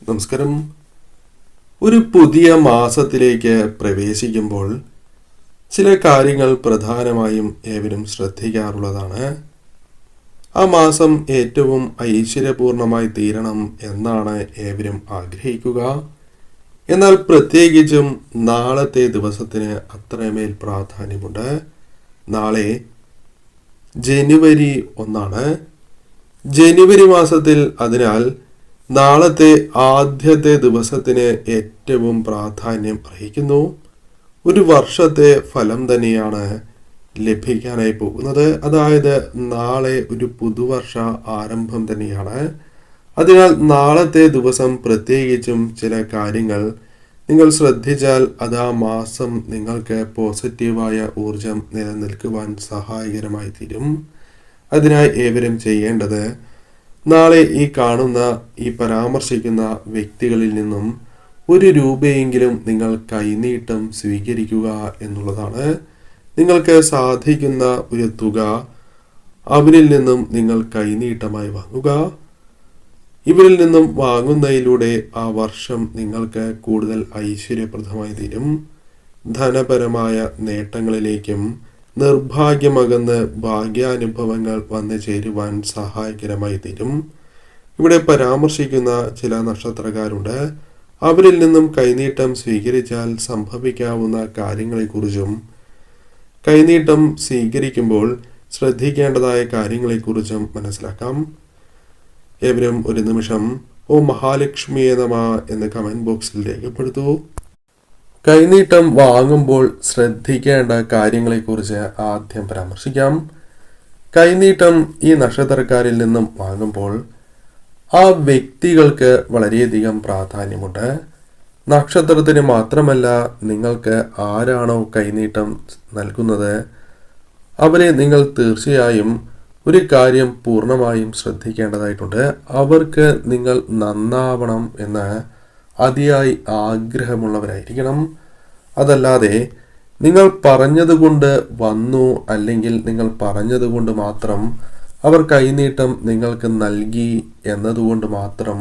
നമസ്കാരം. ഒരു പുതിയ മാസത്തിലേക്ക് പ്രവേശിക്കുമ്പോൾ ചില കാര്യങ്ങൾ പ്രധാനമായും ഏവരും ശ്രദ്ധിക്കാറുള്ളതാണ്. ആ മാസം ഏറ്റവും ഐശ്വര്യപൂർണമായി തീരണം എന്നാണ് ഏവരും ആഗ്രഹിക്കുക. എന്നാൽ പ്രത്യേകിച്ചും നാളത്തെ ദിവസത്തിന് അത്രമേൽ പ്രാധാന്യമുണ്ട്. നാളെ ജനുവരി 1. ജനുവരി മാസത്തിൽ, അതിനാൽ നാളത്തെ ആദ്യത്തെ ദിവസത്തിന് ഏറ്റവും പ്രാധാന്യം അർഹിക്കുന്നു. ഒരു വർഷത്തെ ഫലം തന്നെയാണ് ലഭിക്കാനായി പോകുന്നത്. അതായത് നാളെ ഒരു പുതുവർഷ ആരംഭം തന്നെയാണ്. അതിനാൽ നാളത്തെ ദിവസം പ്രത്യേകിച്ചും ചില കാര്യങ്ങൾ നിങ്ങൾ ശ്രദ്ധിച്ചാൽ അത് ആ മാസം നിങ്ങൾക്ക് പോസിറ്റീവായ ഊർജം നിലനിൽക്കുവാൻ സഹായകരമായി തീരും. അതിനായി ഏവരും ചെയ്യേണ്ടത്, നാളെ ഈ പരാമർശിക്കുന്ന വ്യക്തികളിൽ നിന്നും 1 രൂപയെങ്കിലും നിങ്ങൾ കൈനീട്ടം സ്വീകരിക്കുക എന്നുള്ളതാണ്. നിങ്ങൾക്ക് സാധിക്കുന്ന ഒരു തുക അവരിൽ നിന്നും നിങ്ങൾ കൈനീട്ടമായി വാങ്ങുക. ഇവരിൽ നിന്നും വാങ്ങുന്നതിലൂടെ ആ വർഷം നിങ്ങൾക്ക് കൂടുതൽ ഐശ്വര്യപ്രദമായി തീരും. ധനപരമായ നേട്ടങ്ങളിലേക്കും നിർഭാഗ്യമകന്ന് ഭാഗ്യാനുഭവങ്ങൾ വന്നു ചേരുവാൻ സഹായകരമായി തീരും. ഇവിടെ പരാമർശിക്കുന്ന ചില നക്ഷത്രക്കാരുണ്ട്. അവരിൽ നിന്നും കൈനീട്ടം സ്വീകരിച്ചാൽ സംഭവിക്കാവുന്ന കാര്യങ്ങളെക്കുറിച്ചും കൈനീട്ടം സ്വീകരിക്കുമ്പോൾ ശ്രദ്ധിക്കേണ്ടതായ കാര്യങ്ങളെക്കുറിച്ചും മനസ്സിലാക്കാം. ഏവരും ഒരു നിമിഷം ഓ മഹാലക്ഷ്മിയെ നമഃ എന്ന് കമന്റ് ബോക്സിൽ രേഖപ്പെടുത്തൂ. കൈനീട്ടം വാങ്ങുമ്പോൾ ശ്രദ്ധിക്കേണ്ട കാര്യങ്ങളെക്കുറിച്ച് ആദ്യം പരാമർശിക്കാം. കൈനീട്ടം ഈ നക്ഷത്രക്കാരിൽ നിന്നും വാങ്ങുമ്പോൾ ആ വ്യക്തികൾക്ക് വളരെയധികം പ്രാധാന്യമുണ്ട്. നക്ഷത്രത്തിന് മാത്രമല്ല, നിങ്ങൾക്ക് ആരാണോ കൈനീട്ടം നൽകുന്നത് അവരെ നിങ്ങൾ തീർച്ചയായും ഒരു കാര്യം പൂർണ്ണമായും ശ്രദ്ധിക്കേണ്ടതായിട്ടുണ്ട്. അവർക്ക് നിങ്ങൾ നന്നാവണം എന്ന് അതിയായി ആഗ്രഹമുള്ളവരായിരിക്കണം. അതല്ലാതെ നിങ്ങൾ പറഞ്ഞതുകൊണ്ട് വന്നു, അല്ലെങ്കിൽ നിങ്ങൾ പറഞ്ഞതുകൊണ്ട് മാത്രം അവർ കൈനീട്ടം നിങ്ങൾക്ക് നൽകി എന്നതുകൊണ്ട് മാത്രം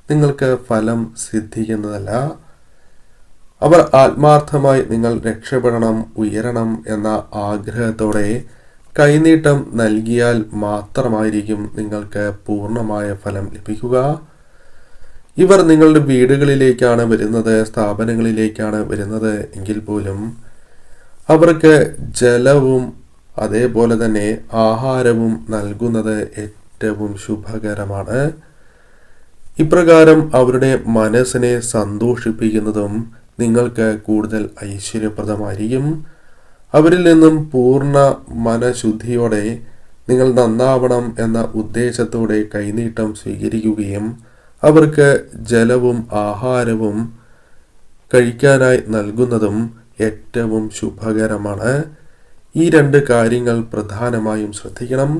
നിങ്ങൾക്ക് ഫലം സിദ്ധിക്കുന്നതല്ല. അവർ ആത്മാർത്ഥമായി നിങ്ങൾ രക്ഷപ്പെടണം, ഉയരണം എന്ന ആഗ്രഹത്തോടെ കൈനീട്ടം നൽകിയാൽ മാത്രമായിരിക്കും നിങ്ങൾക്ക് പൂർണ്ണമായ ഫലം ലഭിക്കുക. ഇവർ നിങ്ങളുടെ വീടുകളിലേക്കാണ് വരുന്നത്, സ്ഥാപനങ്ങളിലേക്കാണ് വരുന്നത് എങ്കിൽ പോലും അവർക്ക് ജലവും അതേപോലെ തന്നെ ആഹാരവും നൽകുന്നത് ഏറ്റവും ശുഭകരമാണ്. ഇപ്രകാരം അവരുടെ മനസ്സിനെ സന്തോഷിപ്പിക്കുന്നതും നിങ്ങൾക്ക് കൂടുതൽ ഐശ്വര്യപ്രദമായിരിക്കും. അവരിൽ നിന്നും പൂർണ്ണ മനഃശുദ്ധിയോടെ നിങ്ങൾ നന്നാവണം എന്ന ഉദ്ദേശത്തോടെ കൈനീട്ടം സ്വീകരിക്കുകയും അവർക്ക് ജലവും ആഹാരവും കഴിക്കാനായി നൽകുന്നതും ഏറ്റവും ശുഭകരമാണ്. ഈ 2 കാര്യങ്ങൾ പ്രധാനമായും ശ്രദ്ധിക്കണം.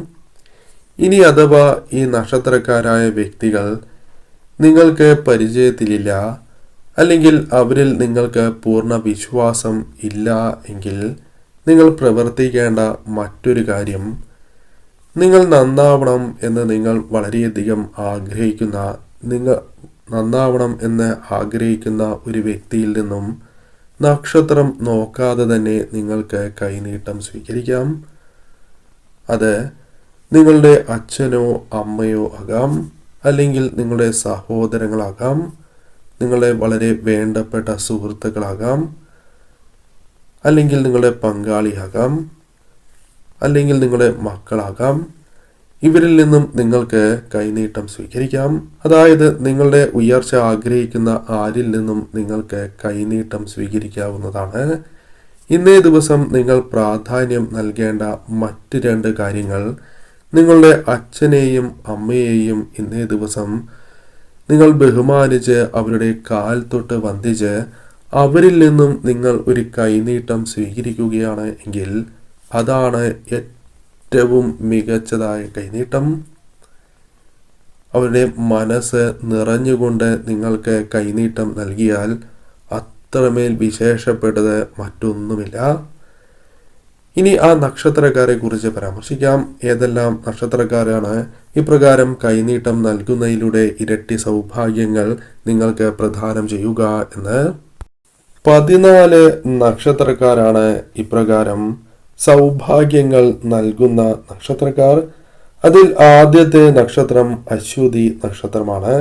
ഇനി അഥവാ ഈ നക്ഷത്രക്കാരായ വ്യക്തികൾ നിങ്ങൾക്ക് പരിചയത്തിലില്ല, അല്ലെങ്കിൽ അവരിൽ നിങ്ങൾക്ക് പൂർണ്ണ വിശ്വാസം ഇല്ല എങ്കിൽ നിങ്ങൾ പ്രവർത്തിക്കേണ്ട മറ്റൊരു കാര്യം, നിങ്ങൾ നന്നാവണം എന്ന് നിങ്ങൾ വളരെയധികം ആഗ്രഹിക്കുന്ന ഒരു വ്യക്തിയിൽ നിന്നും നക്ഷത്രം നോക്കാതെ തന്നെ നിങ്ങൾക്ക് കൈനീട്ടം സ്വീകരിക്കാം. അത് നിങ്ങളുടെ അച്ഛനോ അമ്മയോ ആകാം, അല്ലെങ്കിൽ നിങ്ങളുടെ സഹോദരങ്ങളാകാം, നിങ്ങളുടെ വളരെ വേണ്ടപ്പെട്ട സുഹൃത്തുക്കളാകാം, അല്ലെങ്കിൽ നിങ്ങളുടെ പങ്കാളിയാകാം, അല്ലെങ്കിൽ നിങ്ങളുടെ മക്കളാകാം. ഇവരിൽ നിന്നും നിങ്ങൾക്ക് കൈനീട്ടം സ്വീകരിക്കാം. അതായത് നിങ്ങളുടെ ഉയർച്ച ആഗ്രഹിക്കുന്ന ആരിൽ നിന്നും നിങ്ങൾക്ക് കൈനീട്ടം സ്വീകരിക്കാവുന്നതാണ്. ഇന്നേ ദിവസം നിങ്ങൾ പ്രാധാന്യം നൽകേണ്ട മറ്റ് 2 കാര്യങ്ങൾ, നിങ്ങളുടെ അച്ഛനെയും അമ്മയെയും ഇന്നേ ദിവസം നിങ്ങൾ ബഹുമാനിച്ച് അവരുടെ കാൽ തൊട്ട് വന്ദിച്ച് അവരിൽ നിന്നും നിങ്ങൾ ഒരു കൈനീട്ടം സ്വീകരിക്കുകയാണ് എങ്കിൽ അതാണ് ഏറ്റവും മികച്ചതായ കൈനീട്ടം. അവരുടെ മനസ്സ് നിറഞ്ഞുകൊണ്ട് നിങ്ങൾക്ക് കൈനീട്ടം നൽകിയാൽ അത്രമേൽ വിശേഷപ്പെട്ടത് മറ്റൊന്നുമില്ല. ഇനി ആ നക്ഷത്രക്കാരെ കുറിച്ച് പരാമർശിക്കാം. ഏതെല്ലാം നക്ഷത്രക്കാരാണ് ഇപ്രകാരം കൈനീട്ടം നൽകുന്നതിലൂടെ ഇരട്ടി സൗഭാഗ്യങ്ങൾ നിങ്ങൾക്ക് പ്രദാനം ചെയ്യുക എന്ന്? 14 നക്ഷത്രക്കാരാണ് ഇപ്രകാരം സൗഭാഗ്യങ്ങൾ നൽകുന്ന നക്ഷത്രക്കാർ. അതിൽ ആദ്യത്തെ നക്ഷത്രം അശ്വതി നക്ഷത്രമാണ്.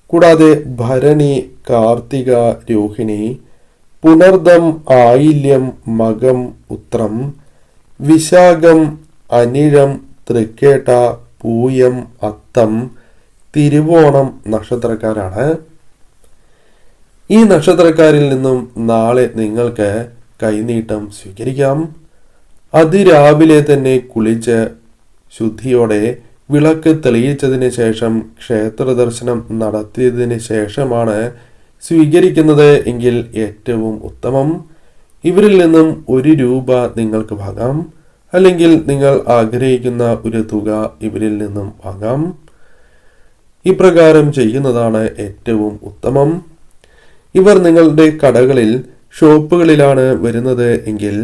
കൂടാതെ ഭരണി, കാർത്തിക, രോഹിണി, പുണർദം, ആയില്യം, മകം, ഉത്രം, വിശാഖം, അനിഴം, തൃക്കേട്ട, പൂയം, അത്തം, തിരുവോണം നക്ഷത്രക്കാരാണ്. ഈ നക്ഷത്രക്കാരിൽ നിന്നും നാളെ നിങ്ങൾക്ക് കൈനീട്ടം സ്വീകരിക്കാം. അതിരാവിലെ തന്നെ കുളിച്ച് ശുദ്ധിയോടെ വിളക്ക് തെളിയിച്ചതിന് ശേഷം ക്ഷേത്ര ദർശനം നടത്തിയതിന് ശേഷമാണ് സ്വീകരിക്കുന്നത് എങ്കിൽ ഏറ്റവും ഉത്തമം. ഇവരിൽ നിന്നും 1 രൂപ നിങ്ങൾക്ക് വാങ്ങാം, അല്ലെങ്കിൽ നിങ്ങൾ ആഗ്രഹിക്കുന്ന ഒരു തുക ഇവരിൽ നിന്നും വാങ്ങാം. ഇപ്രകാരം ചെയ്യുന്നതാണ് ഏറ്റവും ഉത്തമം. ഇവർ നിങ്ങളുടെ കടകളിൽ, ഷോപ്പുകളിലാണ് വരുന്നത് എങ്കിൽ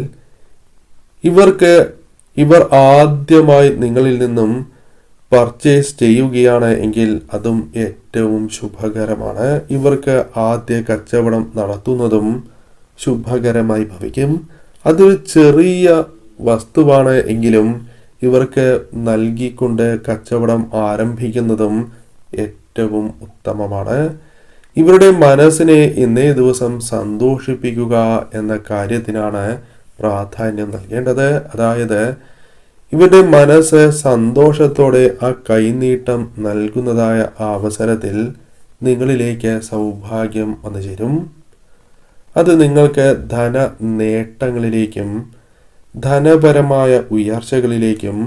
ഇവർ ആദ്യമായി നിങ്ങളിൽ നിന്നും പർച്ചേസ് ചെയ്യുകയാണ് എങ്കിൽ അതും ഏറ്റവും ശുഭകരമാണ്. ഇവർക്ക് ആദ്യ കച്ചവടം നടത്തുന്നതും ശുഭകരമായി ഭവിക്കും. അതൊരു ചെറിയ വസ്തുവാണ് എങ്കിലും ഇവർക്ക് നൽകിക്കൊണ്ട് കച്ചവടം ആരംഭിക്കുന്നതും ഏറ്റവും ഉത്തമമാണ്. ഇവരുടെ മനസ്സിനെ ഇന്നേ ദിവസം സന്തോഷിപ്പിക്കുക എന്ന കാര്യത്തിനാണ് പ്രാധാന്യം നൽകേണ്ടത്. അതായത് ഇവരുടെ മനസ്സ് സന്തോഷത്തോടെ ആ കൈനീട്ടം നൽകുന്നതായ ആ അവസരത്തിൽ നിങ്ങളിലേക്ക് സൗഭാഗ്യം വന്നു ചേരും. അത് നിങ്ങൾക്ക് ധന നേട്ടങ്ങളിലേക്കും ധനപരമായ ഉയർച്ചകളിലേക്കും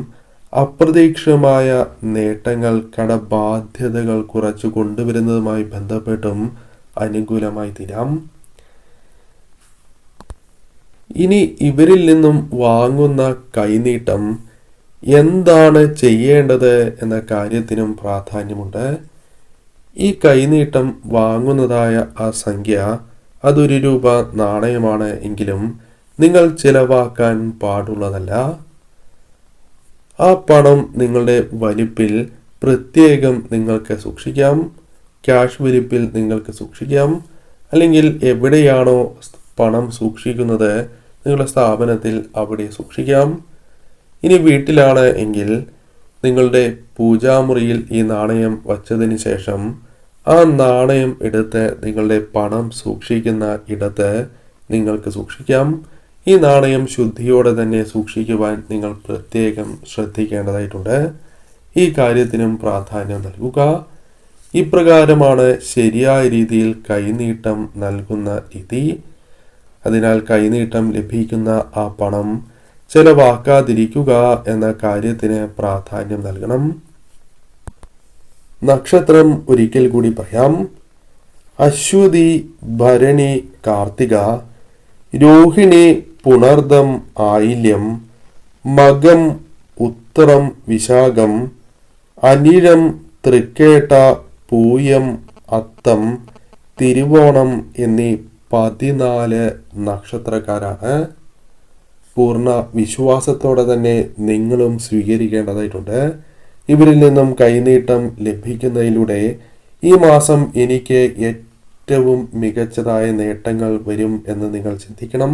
അപ്രതീക്ഷിതമായ നേട്ടങ്ങൾ, കടബാധ്യതകൾ കുറച്ചു കൊണ്ടുവരുന്നതുമായി ബന്ധപ്പെട്ടും അനുകൂലമായി തീരാം. ഇനി ഇവരിൽ നിന്നും വാങ്ങുന്ന കൈനീട്ടം എന്താണ് ചെയ്യേണ്ടത് എന്ന കാര്യത്തിനും പ്രാധാന്യമുണ്ട്. ഈ കൈനീട്ടം വാങ്ങുന്നതായ ആ സംഖ്യ അത് 1 രൂപ നാണയമാണ് എങ്കിലും നിങ്ങൾ ചിലവാക്കാൻ പാടുള്ളതല്ല. ആ പണം നിങ്ങളുടെ വലിപ്പിൽ പ്രത്യേകം നിങ്ങൾക്ക് സൂക്ഷിക്കാം. ക്യാഷ് വലിപ്പിൽ നിങ്ങൾക്ക് സൂക്ഷിക്കാം. അല്ലെങ്കിൽ എവിടെയാണോ പണം സൂക്ഷിക്കുന്നത് നിങ്ങളുടെ സ്ഥാപനത്തിൽ അവിടെ സൂക്ഷിക്കാം. ഇനി വീട്ടിലാണ് എങ്കിൽ നിങ്ങളുടെ പൂജാമുറിയിൽ ഈ നാണയം വച്ചതിന് ശേഷം ആ നാണയം എടുത്ത് നിങ്ങളുടെ പണം സൂക്ഷിക്കുന്ന ഇടത്ത് നിങ്ങൾക്ക് സൂക്ഷിക്കാം. ഈ നാണയം ശുദ്ധിയോടെ തന്നെ സൂക്ഷിക്കുവാൻ നിങ്ങൾ പ്രത്യേകം ശ്രദ്ധിക്കേണ്ടതായിട്ടുണ്ട്. ഈ കാര്യത്തിനും പ്രാധാന്യം നൽകുക. ഇപ്രകാരമാണ് ശരിയായ രീതിയിൽ കൈനീട്ടം നൽകുന്ന രീതി. അതിനാൽ കൈനീട്ടം ലഭിക്കുന്ന ആ പണം ചെലവാക്കാതിരിക്കുക എന്ന കാര്യത്തിന് പ്രാധാന്യം നൽകണം. നക്ഷത്രം ഒരിക്കൽ കൂടി പറയാം. അശ്വതി, ഭരണി, കാർത്തിക, രോഹിണി, പുണർദം, ആയില്യം, മകം, ഉത്രം, വിശാഖം, അനിഴം, തൃക്കേട്ട, പൂയം, അത്തം, തിരുവോണം എന്നീ 14 നക്ഷത്രക്കാരാണ്. പൂർണ്ണ വിശ്വാസത്തോടെ തന്നെ നിങ്ങളും സ്വീകരിക്കേണ്ടതായിട്ടുണ്ട്. ഇവരിൽ നിന്നും കൈനീട്ടം ലഭിക്കുന്നതിലൂടെ ഈ മാസം എനിക്ക് ഏറ്റവും മികച്ചതായ നേട്ടങ്ങൾ വരും എന്ന് നിങ്ങൾ ചിന്തിക്കണം.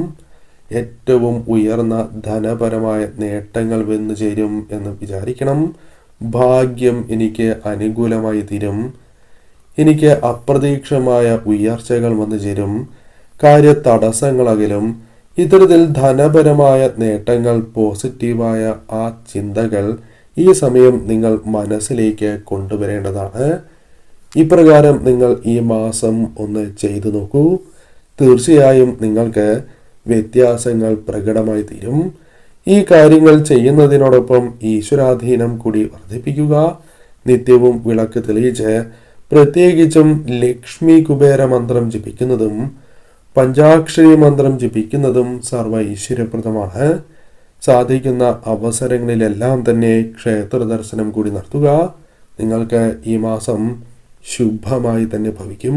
ഏറ്റവും ഉയർന്ന ധനപരമായ നേട്ടങ്ങൾ വന്നു ചേരും എന്ന് വിചാരിക്കണം. ഭാഗ്യം എനിക്ക് അനുകൂലമായി തീരും. എനിക്ക് അപ്രതീക്ഷിതമായ ഉയർച്ചകൾ വന്നു ചേരും. കാര്യ തടസ്സങ്ങളകലും. ഇത്തരത്തിൽ ധനപരമായ നേട്ടങ്ങൾ, പോസിറ്റീവായ ആ ചിന്തകൾ ഈ സമയം നിങ്ങൾ മനസ്സിലേക്ക് കൊണ്ടുവരേണ്ടതാണ്. ഇപ്രകാരം നിങ്ങൾ ഈ മാസം ഒന്ന് ചെയ്തു നോക്കൂ. തീർച്ചയായും നിങ്ങൾക്ക് വ്യത്യാസങ്ങൾ പ്രകടമായി തീരും. ഈ കാര്യങ്ങൾ ചെയ്യുന്നതിനോടൊപ്പം ഈശ്വരാധീനം കൂടി വർദ്ധിപ്പിക്കുക. നിത്യവും വിളക്ക് തെളിയിച്ച് പ്രത്യേകിച്ചും ലക്ഷ്മി കുബേര മന്ത്രം ജപിക്കുന്നതും പഞ്ചാക്ഷരി മന്ത്രം ജപിക്കുന്നതും സർവ ഈശ്വരപ്രദമാണ്. സാധിക്കുന്ന അവസരങ്ങളിലെല്ലാം തന്നെ ക്ഷേത്ര ദർശനം കൂടി നടത്തുക. നിങ്ങൾക്ക് ഈ മാസം ശുഭമായി തന്നെ ഭവിക്കും.